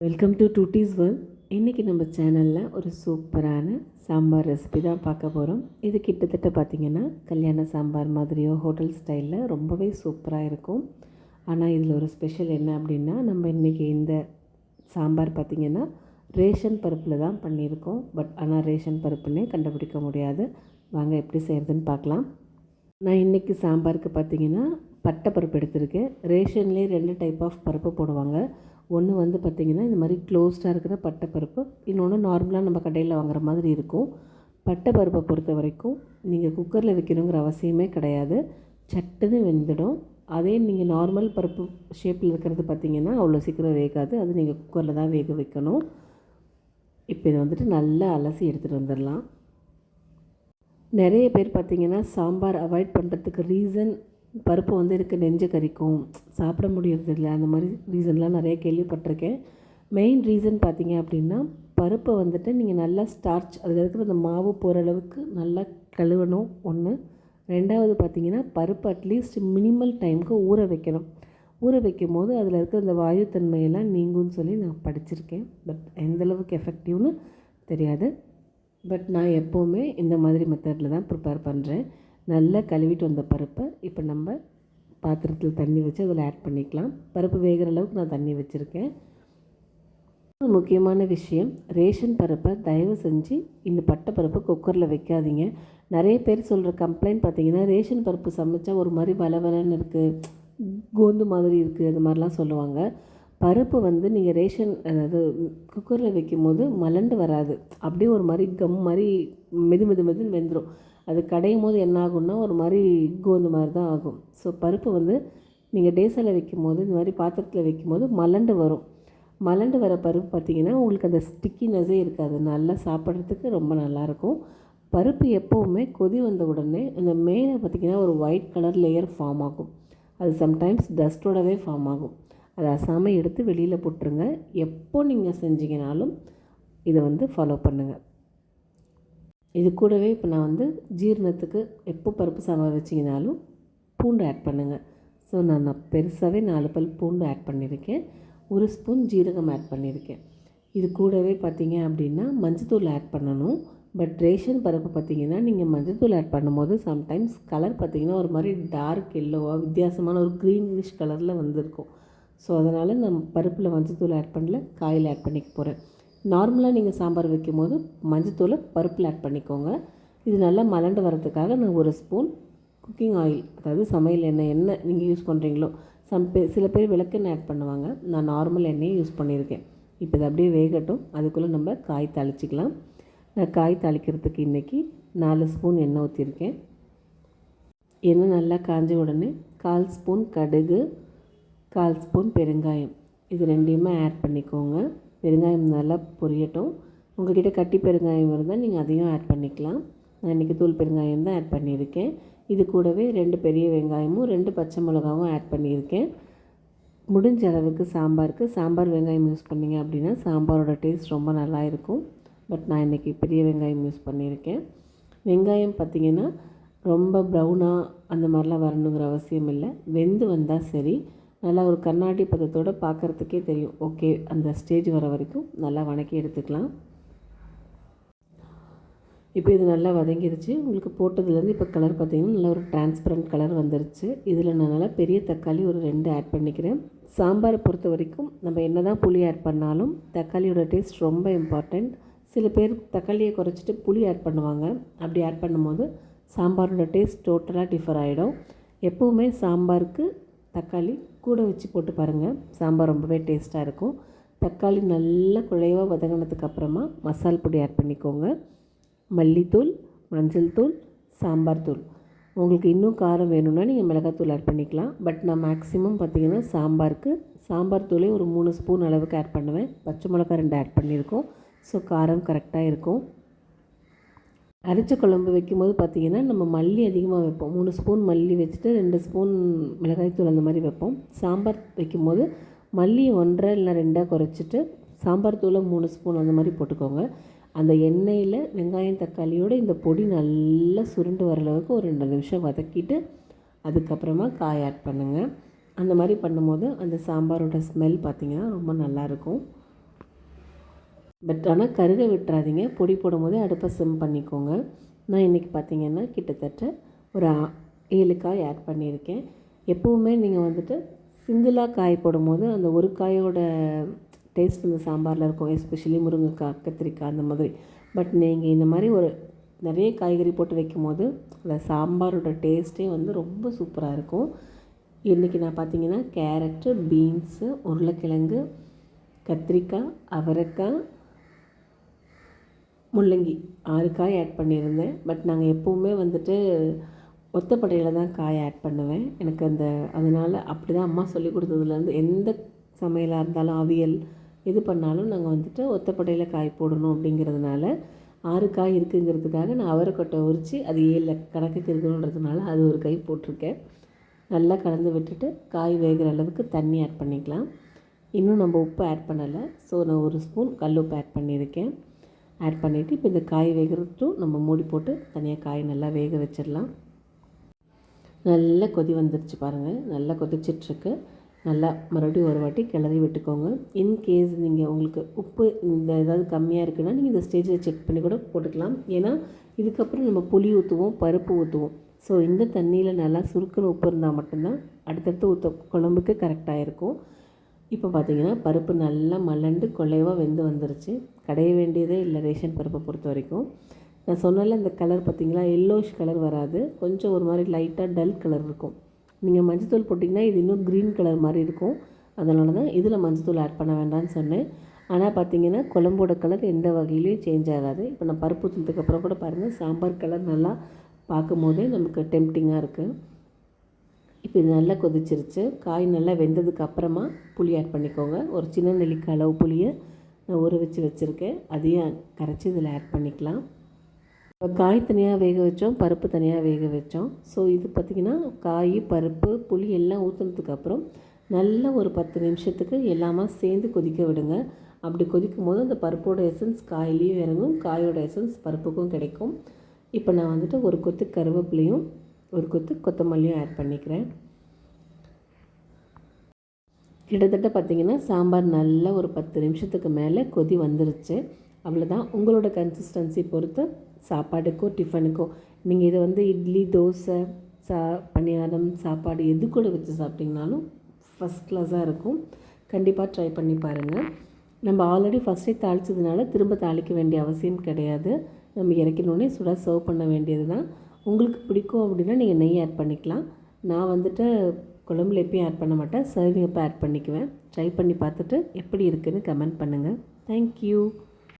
Welcome to duties world. இன்றைக்கி நம்ம சேனலில் ஒரு சூப்பரான சாம்பார் ரெசிபி தான் பார்க்க போகிறோம். இது கிட்டத்தட்ட பார்த்திங்கன்னா கல்யாண சாம்பார் மாதிரியோ ஹோட்டல் ஸ்டைலில் ரொம்பவே சூப்பராக இருக்கும். ஆனால் இதில் ஒரு ஸ்பெஷல் என்ன அப்படின்னா, நம்ம இன்றைக்கி இந்த சாம்பார் பார்த்திங்கன்னா ரேஷன் பருப்பில் தான் பண்ணியிருக்கோம். ஆனால் ரேஷன் பருப்புன்னே கண்டுபிடிக்க முடியாது. வாங்க எப்படி செய்கிறதுன்னு பார்க்கலாம். நான் இன்றைக்கி சாம்பாருக்கு பார்த்திங்கன்னா பட்டை பருப்பு எடுத்திருக்கேன். ரேஷன்லேயே 2 டைப் ஆஃப் பருப்பு போடுவாங்க. ஒன்று வந்து பார்த்திங்கன்னா இந்த மாதிரி க்ளோஸ்டாக இருக்கிற பட்டை பருப்பு, இன்னொன்று நார்மலாக நம்ம கடையில் வாங்குற மாதிரி இருக்கும். பட்டை பருப்பை பொறுத்த வரைக்கும் நீங்கள் குக்கரில் வைக்கணுங்கிற அவசியமே கிடையாது, சட்டுன்னு வெந்துடும். அதே நீங்கள் நார்மல் பருப்பு ஷேப்பில் இருக்கிறது பார்த்திங்கன்னா அவ்வளோ சீக்கிரம் வேகாது, அது நீங்கள் குக்கரில் தான் வேக வைக்கணும். இப்போ இதை வந்துட்டு நல்லா அலசி எடுத்துகிட்டு வந்துடலாம். நிறைய பேர் பார்த்திங்கன்னா சாம்பார் அவாய்ட் பண்ணுறதுக்கு ரீசன் பருப்பு வந்து எனக்கு நெஞ்சை கறிக்கும், சாப்பிட முடியறதில்ல, அந்த மாதிரி ரீசன்லாம் நிறைய கேள்விப்பட்டிருக்கேன். மெயின் ரீசன் பார்த்திங்க அப்படின்னா, பருப்பை வந்துட்டு நீங்கள் நல்லா ஸ்டார்ச் அதில் இருக்கிற அந்த மாவு போகிற அளவுக்கு நல்லா கழுவணும் ஒன்று. ரெண்டாவது பார்த்திங்கன்னா பருப்பு அட்லீஸ்ட் மினிமல் டைமுக்கு ஊற வைக்கணும். ஊற வைக்கும் போது அதில் இருக்கிற அந்த வாயுத்தன்மையெல்லாம் நீங்கும்னு சொல்லி நான் படிச்சிருக்கேன். எந்தளவுக்கு எஃபெக்டிவ்னு தெரியாது. நான் எப்போவுமே இந்த மாதிரி மெத்தடில் தான் ப்ரிப்பேர் பண்ணுறேன். நல்லா கழுவிட்டு வந்த பருப்பை இப்போ நம்ம பாத்திரத்தில் தண்ணி வச்சு அதில் ஆட் பண்ணிக்கலாம். பருப்பு வேகிற அளவுக்கு நான் தண்ணி வச்சுருக்கேன். முக்கியமான விஷயம், ரேஷன் பருப்பை தயவு செஞ்சு இந்த பட்டை பருப்பு குக்கரில் வைக்காதீங்க. நிறைய பேர் சொல்கிற கம்ப்ளைண்ட் பார்த்திங்கன்னா, ரேஷன் பருப்பு சமைச்சா ஒரு மாதிரி வளவலன்னு இருக்குது, கோந்து மாதிரி இருக்குது, அது மாதிரிலாம் சொல்லுவாங்க. பருப்பு வந்து நீங்கள் ரேஷன் அதாவது குக்கரில் வைக்கும் போது மலண்டு வராது, அப்படியே ஒரு மாதிரி கம் மாதிரி மெதுன்னு வெந்துடும். அது கடையும் போது என்ன ஆகும்னா ஒரு மாதிரி கோந்து மாதிரி தான் ஆகும். ஸோ பருப்பு வந்து நீங்கள் டேஸில் வைக்கும் போது இந்த மாதிரி பாத்திரத்தில் வைக்கும் போது மலண்டு வரும். மலண்டு வர பருப்பு பார்த்திங்கன்னா உங்களுக்கு அந்த ஸ்டிக்கினஸே இருக்காது, நல்லா சாப்பிட்றதுக்கு ரொம்ப நல்லாயிருக்கும். பருப்பு எப்போவுமே கொதி வந்த உடனே அந்த மேலே பார்த்திங்கன்னா ஒரு ஒயிட் கலர் லேயர் ஃபார்ம் ஆகும். அது சம்டைம்ஸ் டஸ்ட்டோடவே ஃபார்ம் ஆகும். அதை அசாமல் எடுத்து வெளியில் போட்டுருங்க. எப்போ நீங்கள் செஞ்சீங்கனாலும் இதை வந்து ஃபாலோ பண்ணுங்கள். இது கூடவே இப்போ நான் வந்து ஜீரணத்துக்கு எப்போ பருப்பு சாம்பார் வச்சிங்கனாலும் பூண்டு ஆட் பண்ணுங்கள். ஸோ நான் பெருசாகவே 4 பல் பூண்டு ஆட் பண்ணியிருக்கேன். 1 ஸ்பூன் ஜீரகம் ஆட் பண்ணியிருக்கேன். இது கூடவே பார்த்திங்க அப்படின்னா மஞ்சத்தூள் ஆட் பண்ணணும். ரேஷன் பருப்பு பார்த்திங்கன்னா நீங்கள் மஞ்சத்தூள் ஆட் பண்ணும்போது சம்டைம்ஸ் கலர் பார்த்திங்கன்னா ஒரு மாதிரி டார்க் எல்லோவாக வித்தியாசமான ஒரு க்ரீனிஷ் கலரில் வந்திருக்கும். ஸோ அதனால் நான் பருப்பில் மஞ்சத்தூள் ஆட் பண்ணல, காயில் ஆட் பண்ணிக்க போகிறேன். நார்மலாக நீங்கள் சாம்பார் வைக்கும் போது மஞ்சத்தூளை பருப்பில் ஆட் பண்ணிக்கோங்க. இது நல்லா மலண்டு வரதுக்காக நான் 1 ஸ்பூன் குக்கிங் ஆயில், அதாவது சமையல் எண்ணெய் நீங்கள் யூஸ் பண்ணுறீங்களோ, சில பேர் விளக்கெண்ணெய் ஆட் பண்ணுவாங்க, நான் நார்மல் எண்ணெயை யூஸ் பண்ணியிருக்கேன். இப்போ இது அப்படியே வேகட்டும், அதுக்குள்ளே நம்ம காய் தாளிச்சிக்கலாம். நான் காய் தாளிக்கிறதுக்கு இன்றைக்கி 4 ஸ்பூன் எண்ணெய் ஊற்றிருக்கேன். எண்ணெய் நல்லா காஞ்ச உடனே 1/4 ஸ்பூன் கடுகு, 1/4 ஸ்பூன் பெருங்காயம், இது ரெண்டையுமே ஆட் பண்ணிக்கோங்க. பெருங்காயம் நல்லா பொரியட்டும். உங்கள்கிட்ட கட்டி பெருங்காயம் இருந்தால் நீங்கள் அதையும் ஆட் பண்ணிக்கலாம். நான் இன்றைக்கி தூள் பெருங்காயம் தான் ஆட் பண்ணியிருக்கேன். இது கூடவே 2 பெரிய வெங்காயமும் 2 பச்சை மிளகாவும் ஆட் பண்ணியிருக்கேன். முடிஞ்ச அளவுக்கு சாம்பார் வெங்காயம் யூஸ் பண்ணிங்க அப்படின்னா சாம்பாரோட டேஸ்ட் ரொம்ப நல்லா இருக்கும். நான் இன்றைக்கி பெரிய வெங்காயம் யூஸ் பண்ணியிருக்கேன். வெங்காயம் பார்த்திங்கன்னா ரொம்ப ப்ரௌனாக அந்த மாதிரிலாம் வரணுங்கிற அவசியம் இல்லை, வெந்து வந்தால் சரி. நல்லா ஒரு கண்ணாடி பதத்தோடு பார்க்குறதுக்கே தெரியும். ஓகே, அந்த ஸ்டேஜ் வர வரைக்கும் நல்லா வதக்கி எடுத்துக்கலாம். இப்போ இது நல்லா வதங்கிடுச்சு. உங்களுக்கு போட்டதுலேருந்து இப்போ கலர் பார்த்திங்கன்னா நல்லா ஒரு டிரான்ஸ்பரண்ட் கலர் வந்துருச்சு. இதில் நான் நல்லா பெரிய தக்காளி ஒரு 2 ஆட் பண்ணிக்கிறேன். சாம்பாரை பொறுத்த வரைக்கும் நம்ம என்ன தான் புளி ஆட் பண்ணாலும் தக்காளியோட டேஸ்ட் ரொம்ப இம்பார்ட்டண்ட். சில பேர் தக்காளியை குறைச்சிட்டு புளி ஆட் பண்ணுவாங்க. அப்படி ஆட் பண்ணும்போது சாம்பாரோட டேஸ்ட் டோட்டலாக டிஃபர் ஆகிடும். எப்போவுமே சாம்பாருக்கு தக்காளி கூட வச்சு போட்டு பாருங்கள், சாம்பார் ரொம்பவே டேஸ்ட்டாக இருக்கும். தக்காளி நல்லா குழைவாக வதங்கினதுக்கு அப்புறமா மசால் பொடி ஆட் பண்ணிக்கோங்க. மல்லித்தூள், மஞ்சள் தூள், சாம்பார் தூள். உங்களுக்கு இன்னும் காரம் வேணும்னா நீங்கள் மிளகாத்தூள் ஆட் பண்ணிக்கலாம். நான் மேக்ஸிமம் பார்த்திங்கன்னா சாம்பார் தூளே ஒரு 3 ஸ்பூன் அளவுக்கு ஆட் பண்ணுவேன். பச்சை மிளகா 2 ஆட் பண்ணியிருக்கோம். ஸோ காரம் கரெக்டாக இருக்கும். அரைச்ச குழம்பு வைக்கும்போது பார்த்திங்கன்னா நம்ம மல்லி அதிகமாக வைப்போம். 3 ஸ்பூன் மல்லி வச்சுட்டு 2 ஸ்பூன் மிளகாய்த்தூள் அந்த மாதிரி வைப்போம். சாம்பார் வைக்கும்போது மல்லி 1.5 இல்லை 2 குறைச்சிட்டு சாம்பார் தூளை 3 ஸ்பூன் அந்த மாதிரி போட்டுக்கோங்க. அந்த எண்ணெயில் வெங்காயம் தக்காளியோடு இந்த பொடி நல்லா சுருண்டு வர அளவுக்கு ஒரு 2 நிமிஷம் வதக்கிட்டு அதுக்கப்புறமா காய் ஆட் பண்ணுங்கள். அந்த மாதிரி பண்ணும்போது அந்த சாம்பாரோட ஸ்மெல் பார்த்திங்கன்னா ரொம்ப நல்லாயிருக்கும். பட் ஆனால் கருக விட்டுறாதீங்க. பொடி போடும்போதே அடுப்பை சிம் பண்ணிக்கோங்க. நான் இன்றைக்கி பார்த்திங்கன்னா கிட்டத்தட்ட ஒரு 7 காய் ஆட் பண்ணியிருக்கேன். எப்போவுமே நீங்கள் வந்துட்டு சிங்கிளாக காய் போடும்போது அந்த ஒரு காயோட டேஸ்ட் இந்த சாம்பாரில் இருக்கும். எஸ்பெஷலி முருங்கைக்காய், கத்திரிக்காய் அந்த மாதிரி. பட் நீங்கள் இந்த மாதிரி ஒரு நிறைய காய்கறி போட்டு வைக்கும்போது அந்த சாம்பாரோட டேஸ்ட்டே வந்து ரொம்ப சூப்பராக இருக்கும். இன்றைக்கி நான் பார்த்திங்கன்னா கேரட்டு, பீன்ஸு, உருளைக்கிழங்கு, கத்திரிக்காய், அவரைக்காய், முள்ளங்கி 6 காய் ஆட் பண்ணியிருந்தேன். பட் நாங்கள் எப்போவுமே வந்துட்டு ஒத்தப்படையில் தான் காய் ஆட் பண்ணுவேன். எனக்கு அதனால் அப்படி தான் அம்மா சொல்லி கொடுத்ததுலேருந்து எந்த சமையலாக இருந்தாலும் அவியல் எது பண்ணாலும் நாங்கள் வந்துட்டு ஒத்தப்படையில் காய் போடணும் அப்படிங்கிறதுனால 6 காய் இருக்குங்கிறதுக்காக நான் அவரைக்கொட்டை உரித்து அது 7 கணக்குக்கு இருக்கணுன்றதுனால அது ஒரு கை போட்டிருக்கேன். நல்லா கலந்து விட்டுட்டு காய் வேகிற அளவுக்கு தண்ணி ஆட் பண்ணிக்கலாம். இன்னும் நம்ம உப்பு ஆட் பண்ணலை. ஸோ நான் 1 ஸ்பூன் கல் உப்பு ஆட் பண்ணியிருக்கேன். ஆட் பண்ணிவிட்டு இப்போ இந்த காய் வேகிறதும் நம்ம மூடி போட்டு தனியாக காய் நல்லா வேக வச்சிடலாம். நல்லா கொதி வந்துருச்சு பாருங்கள். நல்லா கொதிச்சிட்ருக்கு. நல்லா மறுபடியும் ஒரு வாட்டி கிளறி விட்டுக்கோங்க. இன்கேஸ் நீங்கள் உங்களுக்கு உப்பு இந்த ஏதாவது கம்மியாக இருக்குன்னா நீங்கள் இந்த ஸ்டேஜில் செக் பண்ணி கூட போட்டுக்கலாம். ஏன்னா இதுக்கப்புறம் நம்ம புளி ஊற்றுவோம், பருப்பு ஊற்றுவோம். ஸோ இந்த தண்ணியில் நல்லா சுருக்குன்னு உப்பு இருந்தால் மட்டும்தான் அடுத்தடுத்து ஊற்ற குழம்புக்கு கரெக்டாக இருக்கும். இப்போ பார்த்திங்கன்னா பருப்பு நல்லா மலண்டு கொள்ளைவாக வெந்து வந்துருச்சு. கடைய வேண்டியதே இல்லை ரேஷன் பருப்பை பொறுத்த வரைக்கும். நான் சொன்னால இந்த கலர் பார்த்திங்களா எல்லோஷ் கலர் வராது. கொஞ்சம் ஒரு மாதிரி லைட்டாக டல் கலர் இருக்கும். நீங்கள் மஞ்சத்தூள் போட்டிங்கன்னா இது இன்னும் க்ரீன் கலர் மாதிரி இருக்கும். அதனால தான் இதில் மஞ்சத்தூள் ஆட் பண்ண வேண்டாம்னு சொன்னேன். ஆனால் பார்த்திங்கன்னா குழம்போட கலர் எந்த வகையிலையும் சேஞ்ச் ஆகாது. இப்போ நான் பருப்பு ஊற்றினதுக்கப்புறம் கூட பாருங்கள் சாம்பார் கலர் நல்லா பார்க்கும் போதே நமக்கு டெம்ப்டிங்காக இருக்குது. இப்போ இது நல்லா கொதிச்சிருச்சு. காய் நல்லா வெந்ததுக்கு அப்புறமா புளி ஆட் பண்ணிக்கோங்க. ஒரு சின்ன நெல்லிக்காய் அளவு புளியை நான் ஊற வச்சுருக்கேன். அதையும் கரைச்சி இதில் ஆட் பண்ணிக்கலாம். இப்போ காய் தனியாக வேக வச்சோம், பருப்பு தனியாக வேக வச்சோம். ஸோ இது பார்த்திங்கன்னா காய், பருப்பு, புளி எல்லாம் ஊற்றுனதுக்கப்புறம் நல்லா ஒரு 10 நிமிஷத்துக்கு எல்லாமே சேர்ந்து கொதிக்க விடுங்க. அப்படி கொதிக்கும் போது அந்த பருப்போட எசன்ஸ் காயிலையும் இறங்கும், காயோட எசன்ஸ் பருப்புக்கும் கிடைக்கும். இப்போ நான் வந்துட்டு ஒரு கொத்து கருவேப்பிலையும் ஒரு கொத்து கொத்தமல்லியும் ஆட் பண்ணிக்கிறேன். கிட்டத்தட்ட பார்த்திங்கன்னா சாம்பார் நல்லா ஒரு 10 நிமிஷத்துக்கு மேலே கொதி வந்துருச்சு. அவ்வளோதான். உங்களோட கன்சிஸ்டன்சி பொறுத்து சாப்பாடுக்கோ டிஃபனுக்கோ நீங்கள் இதை வந்து இட்லி, தோசை, பணியாரம், சாப்பாடு எது கூட வச்சு சாப்பிட்டிங்கனாலும் ஃபஸ்ட் கிளாஸாக இருக்கும். கண்டிப்பாக ட்ரை பண்ணி பாருங்கள். நம்ம ஆல்ரெடி ஃபஸ்ட்டே தாளித்ததுனால திரும்ப தாளிக்க வேண்டிய அவசியம் கிடையாது. நம்ம இறக்கினோடனே சுட சர்வ் பண்ண வேண்டியது தான். உங்களுக்கு பிடிக்கும் அப்படின்னா நீங்கள் நெய் ஆட் பண்ணிக்கலாம். நான் வந்துட்டு குழம்புல எப்பயும் ஆட் பண்ண மாட்டேன், சர்விங் அப்போ ஆட் பண்ணிக்குவேன். ட்ரை பண்ணி பார்த்துட்டு எப்படி இருக்குதுன்னு கமெண்ட் பண்ணுங்கள். தேங்க்யூ.